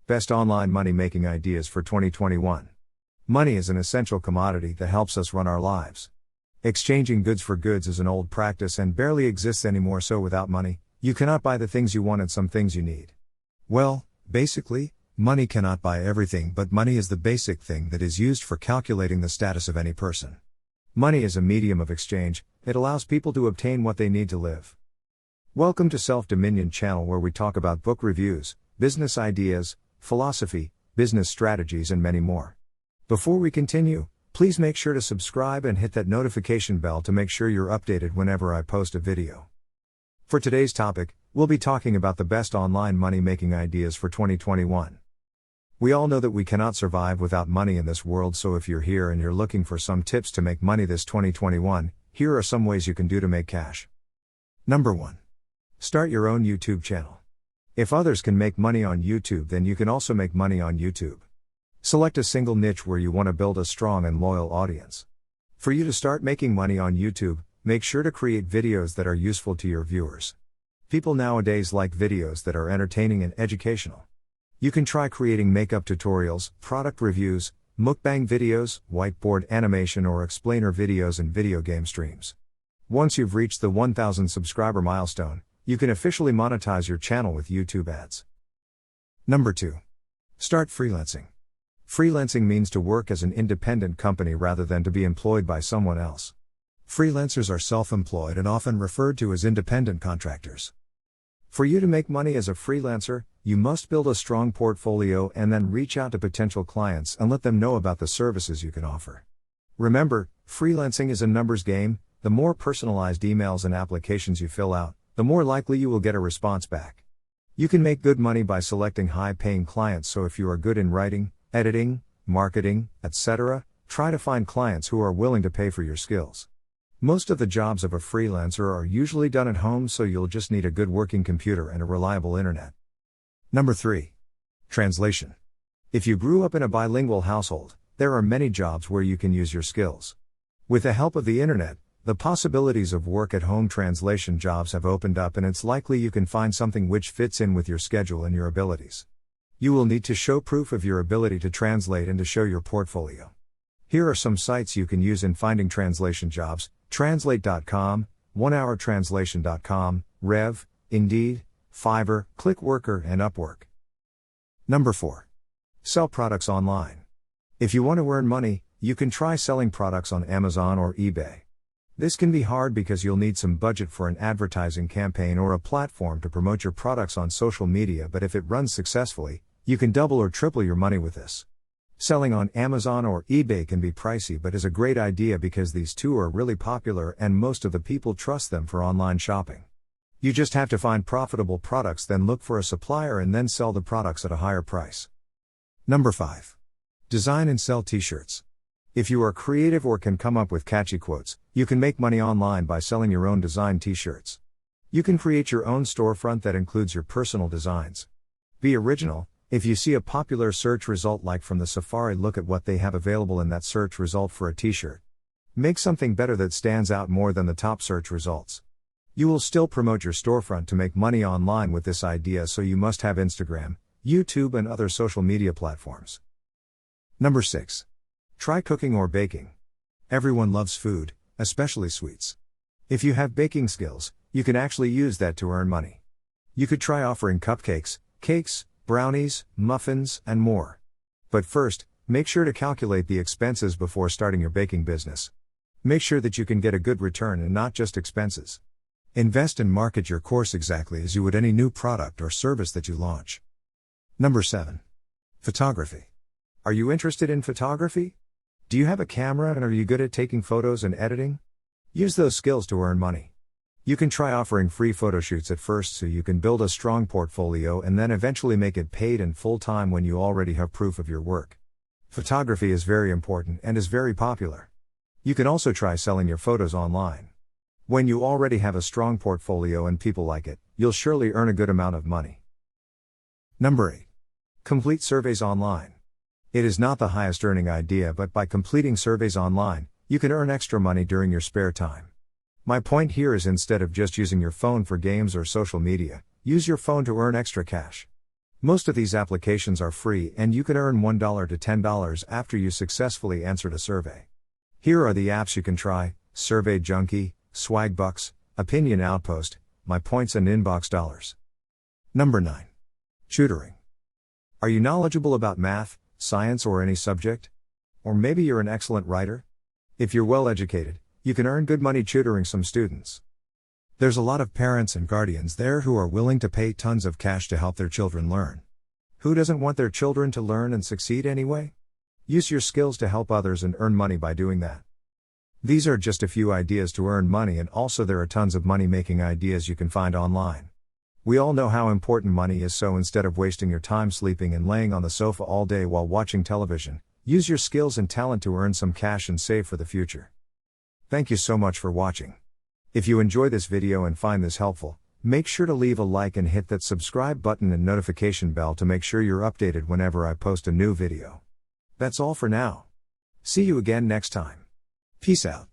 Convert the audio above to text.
Best online money-making ideas for 2021. Money is an essential commodity that helps us run our lives. Exchanging goods for goods is an old practice and barely exists anymore, so without money, you cannot buy the things you want and some things you need. Well, basically, money cannot buy everything, but money is the basic thing that is used for calculating the status of any person. Money is a medium of exchange. It allows people to obtain what they need to live. Welcome to Self-Dominion channel, where we talk about book reviews, business ideas, philosophy, business strategies, and many more. Before we continue, please make sure to subscribe and hit that notification bell to make sure you're updated whenever I post a video. For today's topic, we'll be talking about the best online money-making ideas for 2021. We all know that we cannot survive without money in this world, so if you're here and you're looking for some tips to make money this 2021, here are some ways you can do to make cash. Number 1. Start your own YouTube channel. If others can make money on YouTube, then you can also make money on YouTube. Select a single niche where you want to build a strong and loyal audience. For you to start making money on YouTube, make sure to create videos that are useful to your viewers. People nowadays like videos that are entertaining and educational. You can try creating makeup tutorials, product reviews, mukbang videos, whiteboard animation, or explainer videos and video game streams. Once you've reached the 1,000 subscriber milestone, you can officially monetize your channel with YouTube ads. Number 2. Start freelancing. Freelancing means to work as an independent company rather than to be employed by someone else. Freelancers are self-employed and often referred to as independent contractors. For you to make money as a freelancer, you must build a strong portfolio and then reach out to potential clients and let them know about the services you can offer. Remember, freelancing is a numbers game. The more personalized emails and applications you fill out, the more likely you will get a response back. You can make good money by selecting high-paying clients, so if you are good in writing, editing, marketing, etc., try to find clients who are willing to pay for your skills. Most of the jobs of a freelancer are usually done at home, so you'll just need a good working computer and a reliable internet. Number 3. Translation. If you grew up in a bilingual household, there are many jobs where you can use your skills. With the help of the internet, the possibilities of work-at-home translation jobs have opened up, and it's likely you can find something which fits in with your schedule and your abilities. You will need to show proof of your ability to translate and to show your portfolio. Here are some sites you can use in finding translation jobs: Translate.com, OneHourTranslation.com, Rev, Indeed, Fiverr, ClickWorker, and Upwork. Number 4. Sell products online. If you want to earn money, you can try selling products on Amazon or eBay. This can be hard because you'll need some budget for an advertising campaign or a platform to promote your products on social media, but if it runs successfully, you can double or triple your money with this. Selling on Amazon or eBay can be pricey, but is a great idea because these two are really popular and most of the people trust them for online shopping. You just have to find profitable products, then look for a supplier, and then sell the products at a higher price. Number 5. Design and sell T-shirts. If you are creative or can come up with catchy quotes, you can make money online by selling your own designed T-shirts. You can create your own storefront that includes your personal designs. Be original. If you see a popular search result like from the Safari, look at what they have available in that search result for a T-shirt. Make something better that stands out more than the top search results. You will still promote your storefront to make money online with this idea, so you must have Instagram, YouTube, and other social media platforms. Number 6. Try cooking or baking. Everyone loves food, especially sweets. If you have baking skills, you can actually use that to earn money. You could try offering cupcakes, cakes, brownies, muffins, and more. But first, make sure to calculate the expenses before starting your baking business. Make sure that you can get a good return and not just expenses. Invest and market your course exactly as you would any new product or service that you launch. Number 7. Photography. Are you interested in photography? Do you have a camera and are you good at taking photos and editing? Use those skills to earn money. You can try offering free photo shoots at first so you can build a strong portfolio and then eventually make it paid and full-time when you already have proof of your work. Photography is very important and is very popular. You can also try selling your photos online. When you already have a strong portfolio and people like it, you'll surely earn a good amount of money. Number 8. Complete surveys online. It is not the highest earning idea, but by completing surveys online, you can earn extra money during your spare time. My point here is, instead of just using your phone for games or social media, use your phone to earn extra cash. Most of these applications are free and you can earn $1 to $10 after you successfully answered a survey. Here are the apps you can try: Survey Junkie, Swagbucks, Opinion Outpost, My Points and Inbox Dollars. Number 9. Tutoring. Are you knowledgeable about math, science or any subject? Or maybe you're an excellent writer? If you're well educated, you can earn good money tutoring some students. There's a lot of parents and guardians there who are willing to pay tons of cash to help their children learn. Who doesn't want their children to learn and succeed anyway? Use your skills to help others and earn money by doing that. These are just a few ideas to earn money, and also there are tons of money-making ideas you can find online. We all know how important money is, so instead of wasting your time sleeping and laying on the sofa all day while watching television, use your skills and talent to earn some cash and save for the future. Thank you so much for watching. If you enjoy this video and find this helpful, make sure to leave a like and hit that subscribe button and notification bell to make sure you're updated whenever I post a new video. That's all for now. See you again next time. Peace out.